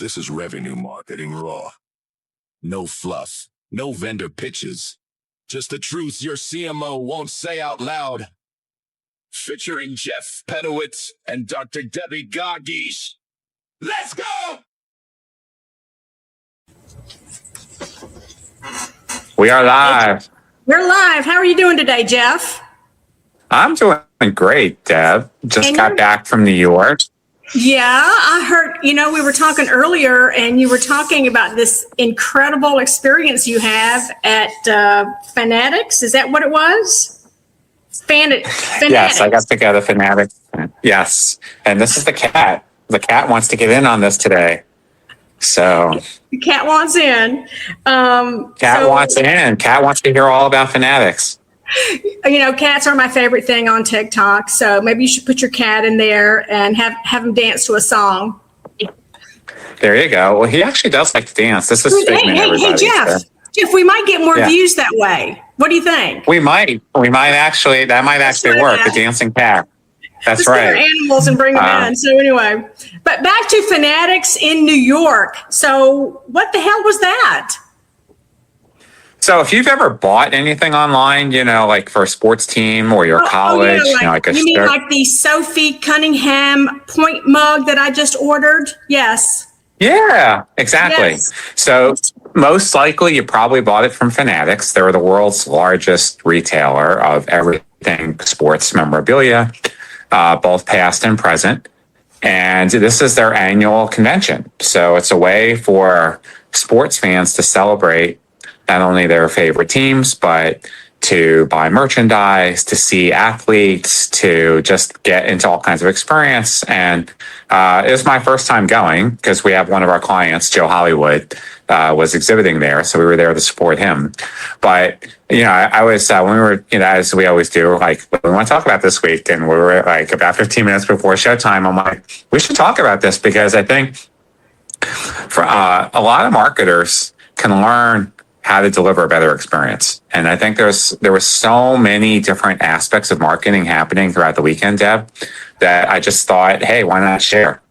This is revenue marketing raw. No fluff, no vendor pitches. Just the truth your CMO won't say out loud. Featuring Jeff Pedowitz and Dr. Debbie Gagish. Let's go! We are live. We're live. How are you doing today, Jeff? I'm doing great, Deb. Just got back from New York. Yeah, I heard, we were talking earlier and you were talking about this incredible experience you have at Fanatics. Is that what it was? Fanatics. Yes, I got to go to Fanatics. Yes. And this is the cat. The cat wants to get in on this today. So the cat wants in. Cat wants in. Cat wants to hear all about Fanatics. Cats are my favorite thing on TikTok. So maybe you should put your cat in there and have him dance to a song. There you go. Well, he actually does like to dance. This is Hey, Jeff. So. Jeff, we might get more views that way. What do you think? We might actually. That might actually work. The dancing cat. That's right. Animals and bring them in. So anyway, but back to Fanatics in New York. So what the hell was that? So if you've ever bought anything online, like for a sports team or your college, you mean like the Sophie Cunningham point mug that I just ordered? Yes. Yeah, exactly. Yes. So most likely you probably bought it from Fanatics. They're the world's largest retailer of everything sports memorabilia, both past and present. And this is their annual convention. So it's a way for sports fans to celebrate not only their favorite teams, but to buy merchandise, to see athletes, to just get into all kinds of experience. And it was my first time going because we have one of our clients, Joe Hollywood, was exhibiting there. So we were there to support him. But, I was, when we were, as we always do, like, we want to talk about this week. And we were like about 15 minutes before showtime. I'm like, we should talk about this because I think for a lot of marketers can learn how to deliver a better experience. And I think there were so many different aspects of marketing happening throughout the weekend, Deb, that I just thought, hey, why not share?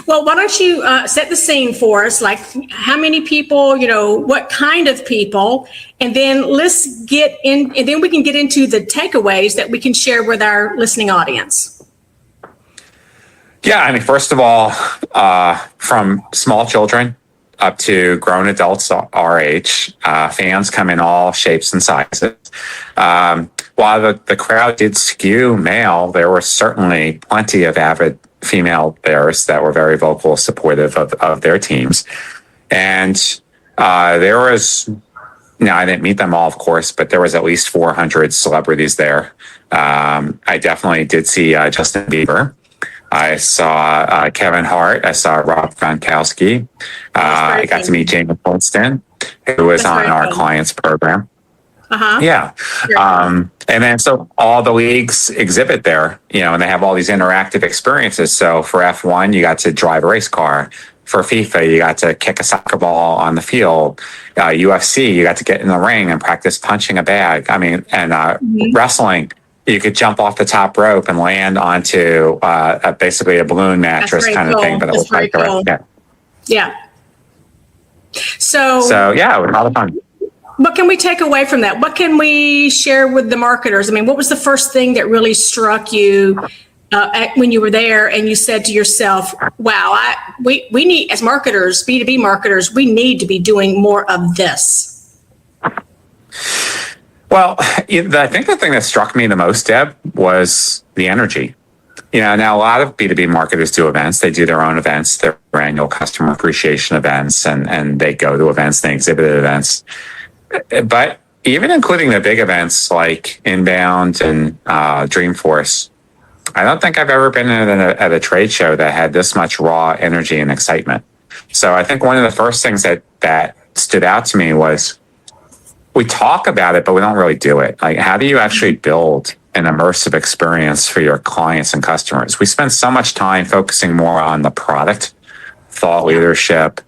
Well, why don't you set the scene for us? Like how many people, what kind of people, and then let's get in, and then we can get into the takeaways that we can share with our listening audience. Yeah, I mean, first of all, from small children up to grown adults our age, fans come in all shapes and sizes. While the crowd did skew male, there were certainly plenty of avid female bears that were very vocal, supportive of their teams. And there was, I didn't meet them all, of course, but there was at least 400 celebrities there. I definitely did see Justin Bieber. I saw Kevin Hart. I saw Rob Gronkowski. I got to meet Jamie Winston, who was on our client's program. Yeah. And then so all the leagues exhibit there, and they have all these interactive experiences. So for F1, you got to drive a race car. For FIFA, you got to kick a soccer ball on the field. UFC, you got to get in the ring and practice punching a bag. I mean, and wrestling, you could jump off the top rope and land onto basically a balloon mattress kind of thing. But it was like cool. Yeah. So yeah, it was a lot of fun. What can we take away from that? What can we share with the marketers? I mean, what was the first thing that really struck you when you were there and you said to yourself, wow, we need, as marketers, B2B marketers, we need to be doing more of this? Well, I think the thing that struck me the most, Deb, was the energy. Now a lot of B2B marketers do events. They do their own events, their annual customer appreciation events, and they go to events, they exhibit at events. But even including the big events like Inbound and Dreamforce, I don't think I've ever been at a trade show that had this much raw energy and excitement. So I think one of the first things that stood out to me was we talk about it, but we don't really do it. Like, how do you actually build an immersive experience for your clients and customers? We spend so much time focusing more on the product, thought leadership,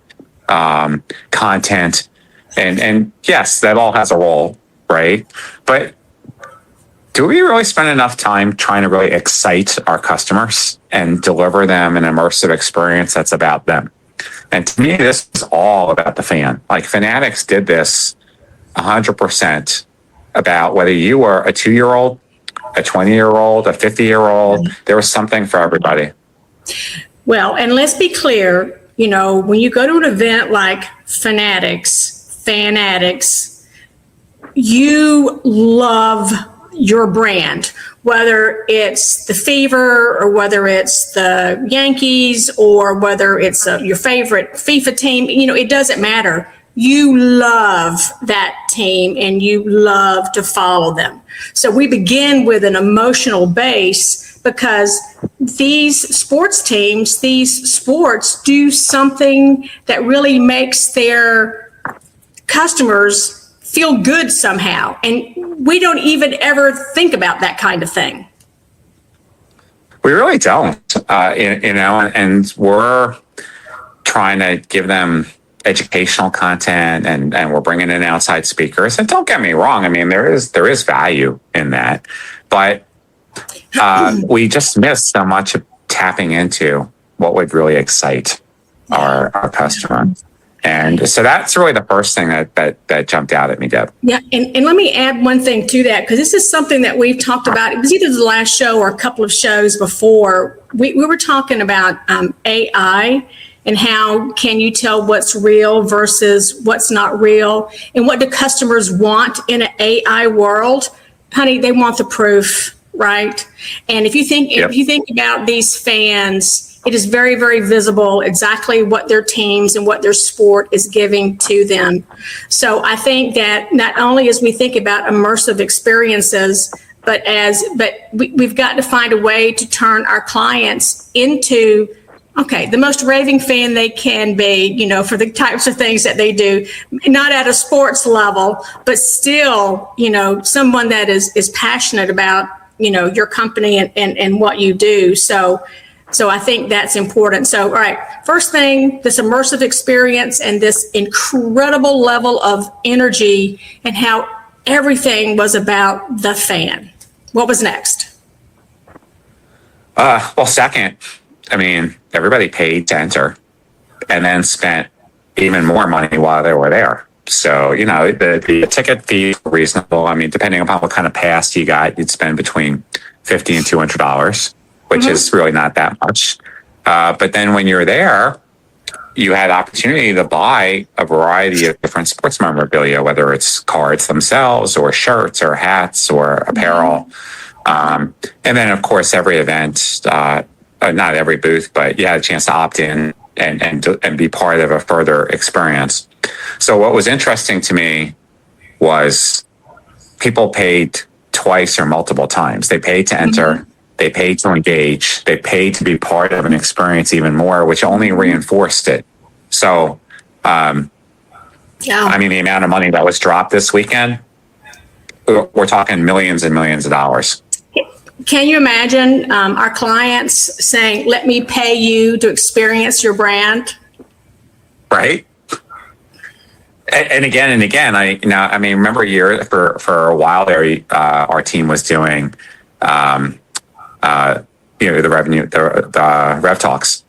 content, and yes, that all has a role, right? But do we really spend enough time trying to really excite our customers and deliver them an immersive experience that's about them? And to me, this is all about the fan. Like Fanatics did this 100% about whether you were a 2-year-old, a 20-year-old, a 50-year-old, there was something for everybody. Well, and let's be clear, when you go to an event like Fanatics, you love your brand, whether it's the Fever or whether it's the Yankees or whether it's your favorite FIFA team, it doesn't matter. You love that team and you love to follow them. So we begin with an emotional base because these sports teams, these sports do something that really makes their customers feel good somehow. And we don't even ever think about that kind of thing. We really don't, and we're trying to give them educational content and we're bringing in outside speakers. And don't get me wrong. I mean, there is value in that, but we just miss so much of tapping into what would really excite our customer. And so that's really the first thing that jumped out at me, Deb. Yeah, and let me add one thing to that, because this is something that we've talked about. It was either the last show or a couple of shows before. We were talking about AI and how can you tell what's real versus what's not real, and what do customers want in an AI world? Honey, they want the proof, right? And if you think about these fans, it is very, very visible exactly what their teams and what their sport is giving to them. So I think that not only as we think about immersive experiences, but we've got to find a way to turn our clients into, the most raving fan they can be, for the types of things that they do, not at a sports level, but still, someone that is passionate about, your company and what you do. So I think that's important. So, all right, first thing, this immersive experience and this incredible level of energy and how everything was about the fan. What was next? Well, second, everybody paid to enter and then spent even more money while they were there. So, the ticket fee was reasonable. Depending upon what kind of pass you got, you'd spend between $50 and $200. Which is really not that much. But then when you're there, you had opportunity to buy a variety of different sports memorabilia, whether it's cards themselves or shirts or hats or apparel. And then, of course, every event, not every booth, but you had a chance to opt in and be part of a further experience. So what was interesting to me was people paid twice or multiple times. They paid to enter. They paid to engage. They paid to be part of an experience even more, which only reinforced it. So, the amount of money that was dropped this weekend, we're talking millions and millions of dollars. Can you imagine our clients saying, let me pay you to experience your brand? Right. And again, remember a year for a while there, our team was doing, the revenue, the Rev Talks,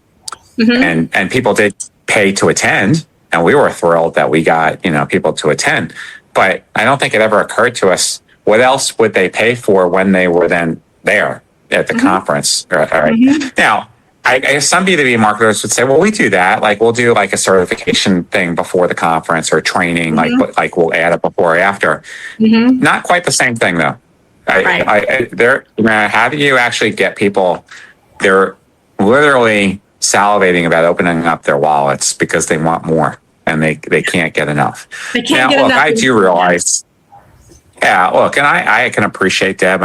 and people did pay to attend, and we were thrilled that we got people to attend. But I don't think it ever occurred to us what else would they pay for when they were then there at the conference. Right. Now, I guess some B2B marketers would say, well, we do that. Like we'll do like a certification thing before the conference or training, like we'll add it before or after. Not quite the same thing though. How do you actually get people? They're literally salivating about opening up their wallets because they want more and they can't get enough. They can't get enough. I do realize. Yeah, look, and I can appreciate Deb.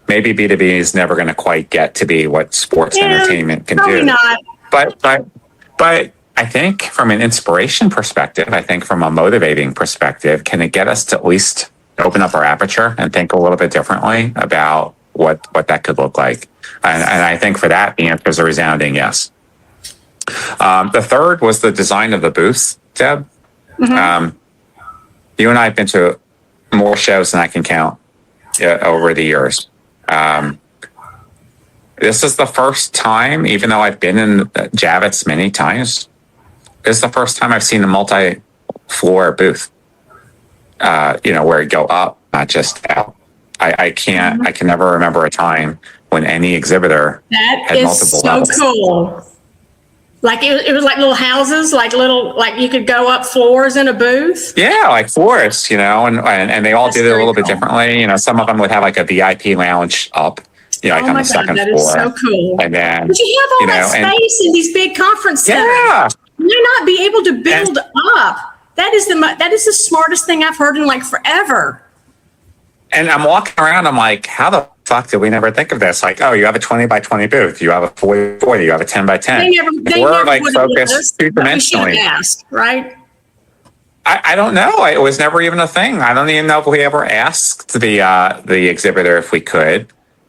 Maybe B2B is never going to quite get to be what sports entertainment can do. Not. But I think from an inspiration perspective, I think from a motivating perspective, can it get us to at least open up our aperture and think a little bit differently about what that could look like? And I think for that, the answer is a resounding yes. The third was the design of the booths, Deb. You and I have been to more shows than I can count over the years. This is the first time, even though I've been in Javits many times, is the first time I've seen a multi-floor booth, where it go up, not just out. I can never remember a time when any exhibitor had multiple levels. That is so cool. Like it was like little houses, like you could go up floors in a booth. Yeah, like floors, and they all did it a little bit differently. Some of them would have like a VIP lounge up, like on the second floor. That is so cool. And then, but you have all that space in these big conference centers. Yeah. You not be able to build up. That is the smartest thing I've heard in like forever. And I'm walking around, I'm like, how the fuck did we never think of this? Like, oh, you have a 20 by 20 booth, you have a 40 by 40, you have a 10 by 10. We're like focused two-dimensionally. Asked, right? I don't know. It was never even a thing. I don't even know if we ever asked the exhibitor if we could.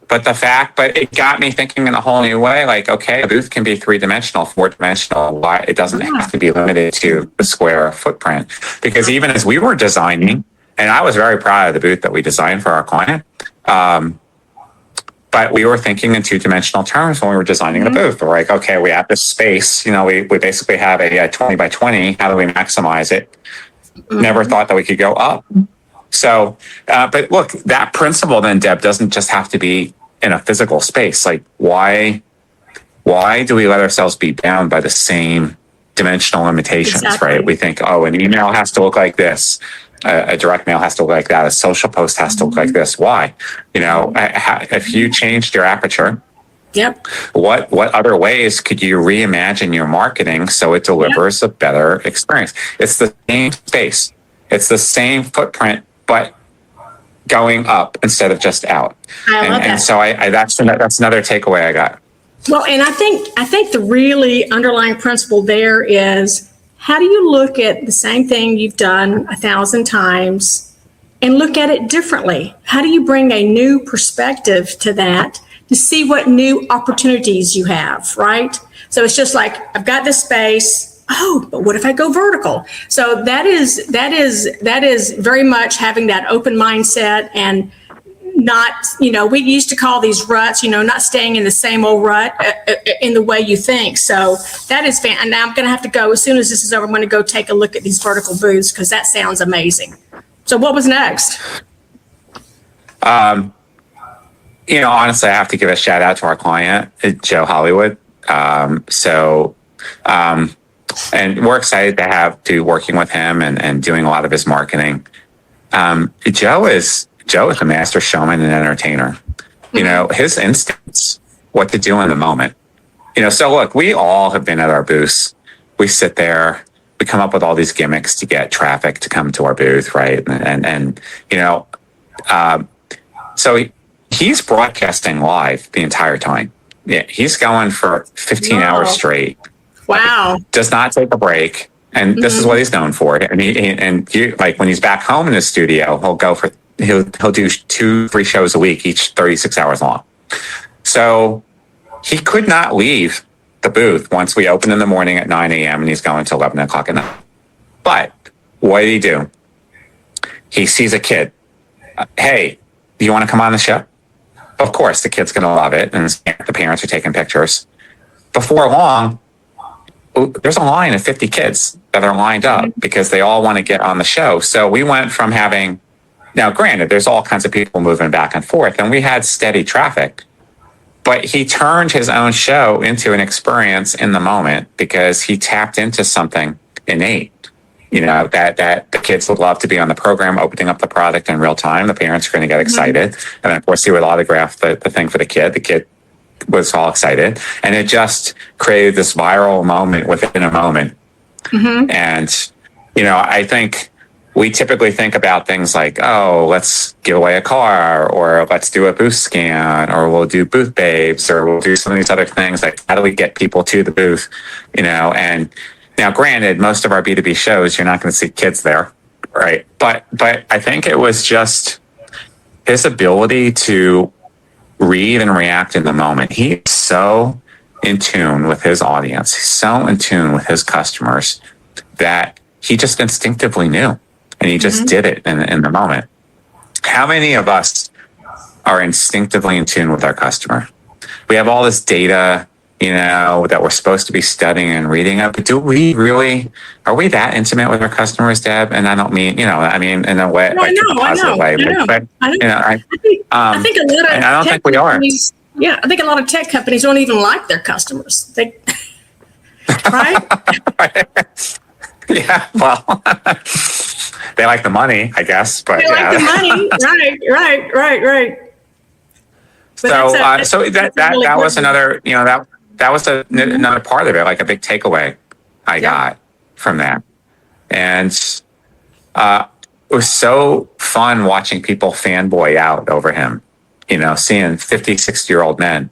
But it got me thinking in a whole new way. Like, okay, a booth can be 3-dimensional, 4-dimensional. Why it doesn't have to be limited to the square footprint? Because even as we were designing, and I was very proud of the booth that we designed for our client, but we were thinking in 2-dimensional terms when we were designing the booth. We're like, okay, we have this space. We basically have a 20 by 20. How do we maximize it? Never thought that we could go up. So, but look, that principle then, Deb, doesn't just have to be in a physical space. Like, why do we let ourselves be bound by the same dimensional limitations, right? We think, an email has to look like this. A direct mail has to look like that. A social post has to look like this. Why? If you changed your aperture, what other ways could you reimagine your marketing so it delivers a better experience? It's the same space. It's the same footprint, but going up instead of just out. I love that. And so that's another takeaway I got. Well, and I think the really underlying principle there is, how do you look at the same thing you've done 1,000 times and look at it differently? How do you bring a new perspective to that to see what new opportunities you have, right? So it's just like, I've got this space. Oh, but what if I go vertical? So that is very much having that open mindset and not, we used to call these ruts, not staying in the same old rut in the way you think. So that is and now I'm going to have to go, as soon as this is over, I'm going to go take a look at these vertical booths because that sounds amazing. So what was next? Honestly, I have to give a shout out to our client, Joe Hollywood. And we're excited to be working with him and doing a lot of his marketing. Joe is a master showman and entertainer. His instincts, what to do in the moment. So look, we all have been at our booths. We sit there, we come up with all these gimmicks to get traffic to come to our booth, right? So he's broadcasting live the entire time. Yeah, he's going for 15 hours straight. Wow. Does not take a break. And this is what he's known for. And he like when he's back home in his studio, he'll do 2-3 shows a week, each 36 hours long. So he could not leave the booth once we open in the morning at 9 a.m. and he's going to 11 o'clock at night. But what did he do? He sees a kid. Hey, do you want to come on the show? Of course, the kid's going to love it. And the parents are taking pictures. Before long, there's a line of 50 kids that are lined up because they all want to get on the show. So we went from having, now granted, there's all kinds of people moving back and forth, and we had steady traffic, but he turned his own show into an experience in the moment because he tapped into something innate, that the kids would love to be on the program, opening up the product in real time. The parents are going to get excited. And then, of course, he would autograph the thing for the kid. The kid was all excited, and it just created this viral moment within a moment. And I think we typically think about things like, oh, let's give away a car, or let's do a booth scan, or we'll do booth babes, or we'll do some of these other things. Like, how do we get people to the booth? And now granted, most of our B2B shows, you're not going to see kids there, right? But I think it was just his ability to read and react in the moment. He's so in tune with his audience. He's so in tune with his customers that he just instinctively knew, and he just did it in the moment. How many of us are instinctively in tune with our customer? We have all this data that we're supposed to be studying and reading up. But are we that intimate with our customers, Deb? And I don't mean, I mean, in a way, No, I like a know, positive way. But, I think a lot of I don't tech think we are. companies, yeah, I think a lot of tech companies don't even like their customers. Right? Yeah, well, they like the money, I guess. But They like the money. Right. But that was another, that was another part of it, like a big takeaway I got from that. And it was so fun watching people fanboy out over him, seeing 50, 60-year-old men.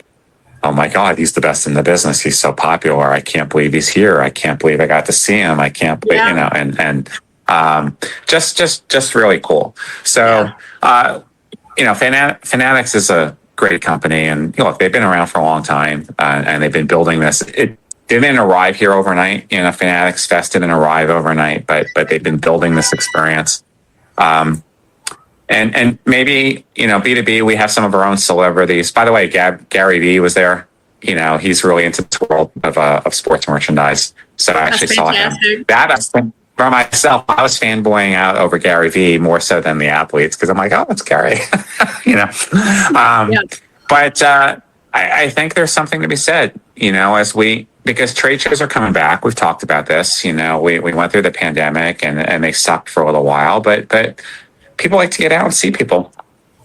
Oh my God, he's the best in the business. He's so popular. I can't believe he's here. I can't believe I got to see him. I can't believe, just really cool. So, Fanatics is a great company, and look, they've been around for a long time, and they've been building this. They didn't arrive here overnight. Fanatics Fest didn't arrive overnight, but they've been building this experience. And maybe, B2B, we have some of our own celebrities. By the way, Gary Vee was there. He's really into the world of sports merchandise. So I actually saw him. For myself, I was fanboying out over Gary Vee more so than the athletes, because I'm like, oh, it's Gary. But I think there's something to be said, because trade shows are coming back. We've talked about this. We went through the pandemic and they sucked for a little while, but people like to get out and see people.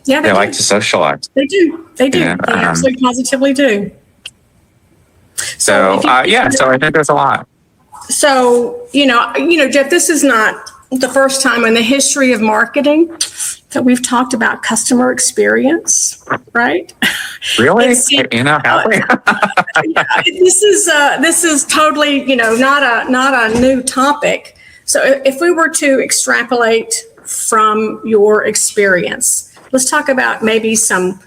Yeah, they like to socialize. They do. They absolutely positively do. So I think there's a lot. So, Jeff, this is not the first time in the history of marketing that we've talked about customer experience, right? Really? This is totally, not a new topic. So if we were to extrapolate from your experience, let's talk about maybe some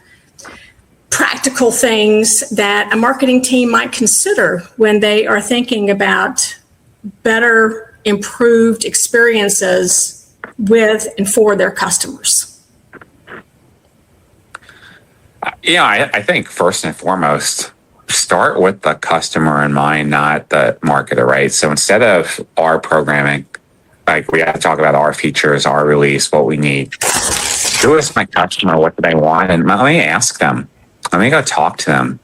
practical things that a marketing team might consider when they are thinking about better, improved experiences with and for their customers. I think first and foremost, start with the customer in mind, not the marketer, right? So instead of our programming, like we have to talk about our features, our release, what we need. Who is my customer? What do they want? And let me ask them. Let me go talk to them.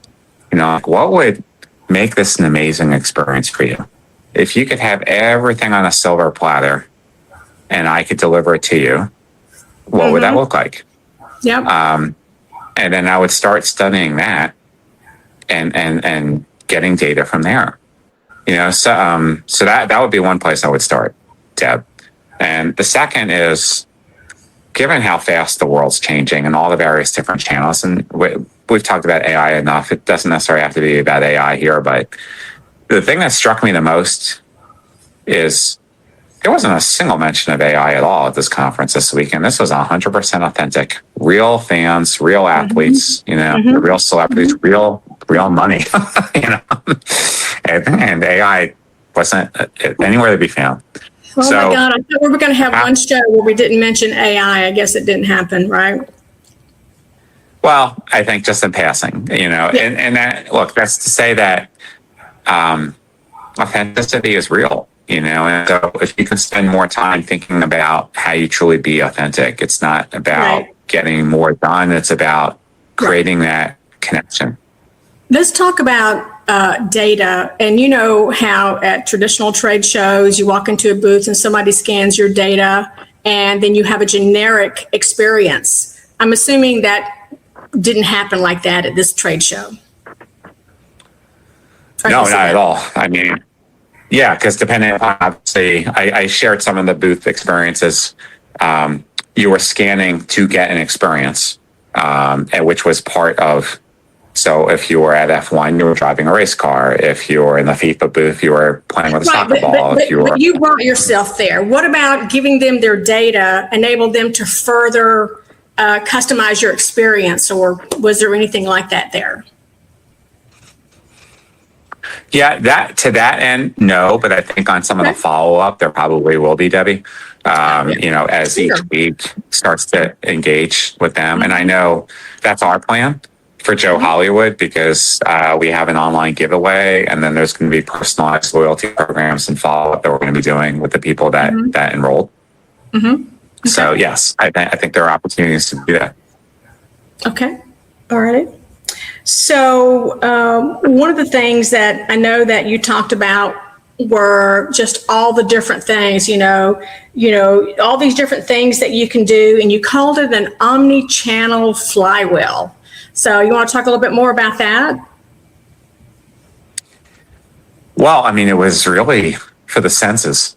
What would make this an amazing experience for you? If you could have everything on a silver platter and I could deliver it to you, what would that look like? Yep. And then I would start studying that and getting data from there. So that would be one place I would start, Deb. And the second is, given how fast the world's changing and all the various different channels, and we've talked about AI enough, it doesn't necessarily have to be about AI here, but the thing that struck me the most is there wasn't a single mention of AI at all at this conference this weekend. This was 100% authentic, real fans, real athletes, real celebrities, real money, and AI wasn't anywhere to be found. Oh my God, I thought we were going to have one show where we didn't mention AI. I guess it didn't happen, right? Well, I think just in passing, and that, look, that's to say that authenticity is real, and so if you can spend more time thinking about how you truly be authentic, it's not about getting more done. It's about creating that connection. Let's talk about data. And how at traditional trade shows, you walk into a booth and somebody scans your data and then you have a generic experience. I'm assuming that didn't happen like that at this trade show. No, not at all. I mean, because depending upon, obviously, I shared some of the booth experiences. You were scanning to get an experience, and which was part of. So if you were at F1, you were driving a race car. If you were in the FIFA booth, you were playing with a soccer ball. But you brought yourself there. What about giving them their data, enabled them to further customize your experience, or was there anything like that there? Yeah, to that end, no, but I think on some of the follow-up, there probably will be, Debbie, as each week starts to engage with them. And I know that's our plan. for Joe Hollywood because we have an online giveaway, and then there's going to be personalized loyalty programs and follow-up that we're going to be doing with the people that enrolled. Okay. So yes, I think there are opportunities to do that. Okay. All right. So one of the things that I know that you talked about were just all the different things, all these different things that you can do, and you called it an omni-channel flywheel. So you want to talk a little bit more about that? Well, I mean, it was really for the senses.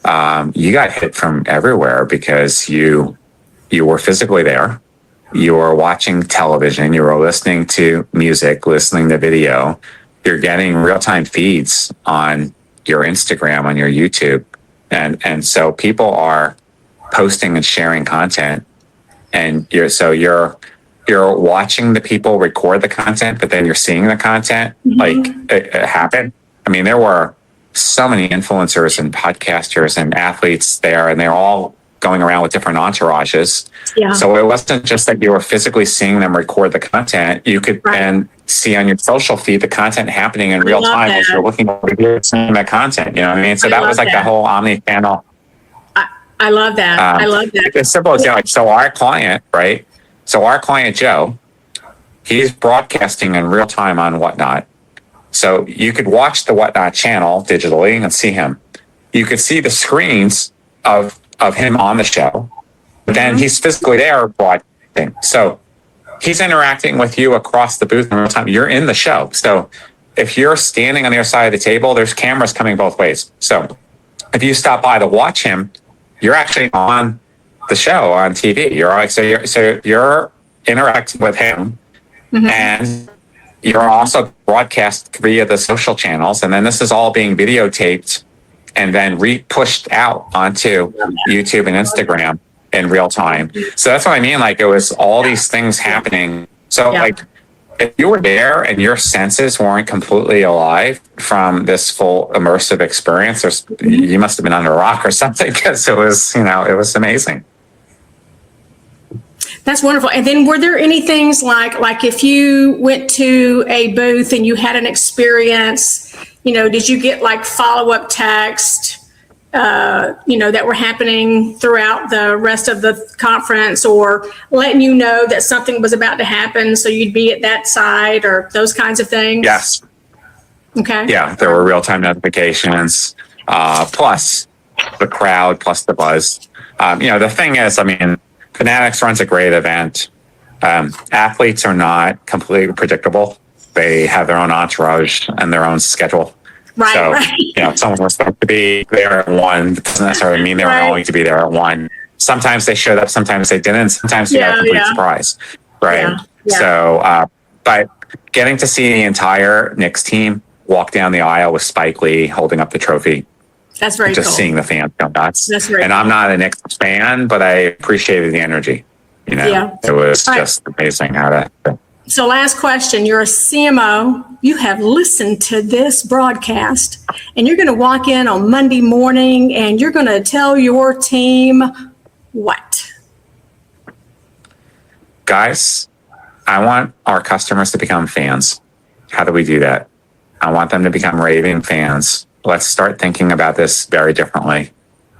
You got hit from everywhere because you were physically there. You were watching television. You were listening to music, listening to video. You're getting real-time feeds on your Instagram, on your YouTube. And so people are posting and sharing content. And you're watching the people record the content, but then you're seeing the content like it happen. I mean, there were so many influencers and podcasters and athletes there, and they're all going around with different entourages. Yeah. So it wasn't just that you were physically seeing them record the content. You could then see on your social feed the content happening in real time as you're looking over here seeing that content. You know what I mean? So that was like the whole omni-channel. I love that. I love that. It's simple as so our client, right? So our client Joe, he's broadcasting in real time on Whatnot. So you could watch the Whatnot channel digitally and see him. You could see the screens of him on the show, but then he's physically there broadcasting. So he's interacting with you across the booth in real time. You're in the show. So if you're standing on the other side of the table, there's cameras coming both ways. So if you stop by to watch him, you're actually on the show on TV. You're interacting with him, and you're also broadcast via the social channels. And then this is all being videotaped and then pushed out onto YouTube and Instagram in real time. So that's what I mean. Like it was all these things happening. So like if you were there and your senses weren't completely alive from this full immersive experience, you must have been under a rock or something, because it was, it was amazing. That's wonderful. And then were there any things like if you went to a booth and you had an experience, did you get like follow-up text, that were happening throughout the rest of the conference, or letting you know that something was about to happen so you'd be at that side, or those kinds of things? Yes. Okay. Yeah, there were real-time notifications, plus the crowd, plus the buzz. The thing is, Fanatics runs a great event. Athletes are not completely predictable. They have their own entourage and their own schedule. Right. Someone was supposed to be there at 1, doesn't necessarily mean they were going to be there at 1. Sometimes they showed up, sometimes they didn't. Sometimes you got a complete surprise. Right. Yeah. So, but getting to see the entire Knicks team walk down the aisle with Spike Lee holding up the trophy. That's very just cool. Seeing the fans go nuts. That's very and cool. I'm not a Knicks fan, but I appreciated the energy. It was just amazing how to. So last question, you're a CMO, you have listened to this broadcast, and you're going to walk in on Monday morning and you're going to tell your team what? Guys, I want our customers to become fans. How do we do that? I want them to become raving fans. Let's start thinking about this very differently.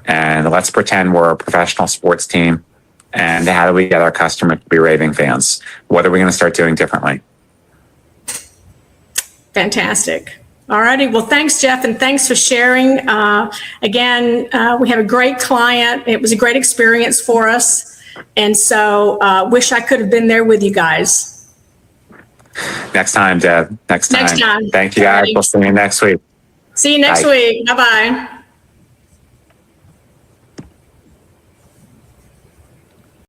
And let's pretend we're a professional sports team. And how do we get our customers to be raving fans? What are we going to start doing differently? Fantastic. All righty. Well, thanks, Jeff, and thanks for sharing. Again, we have a great client. It was a great experience for us. And so wish I could have been there with you guys. Next time, Deb. Next time. Thank you, guys. We'll see you next week. See you next week. Bye-bye.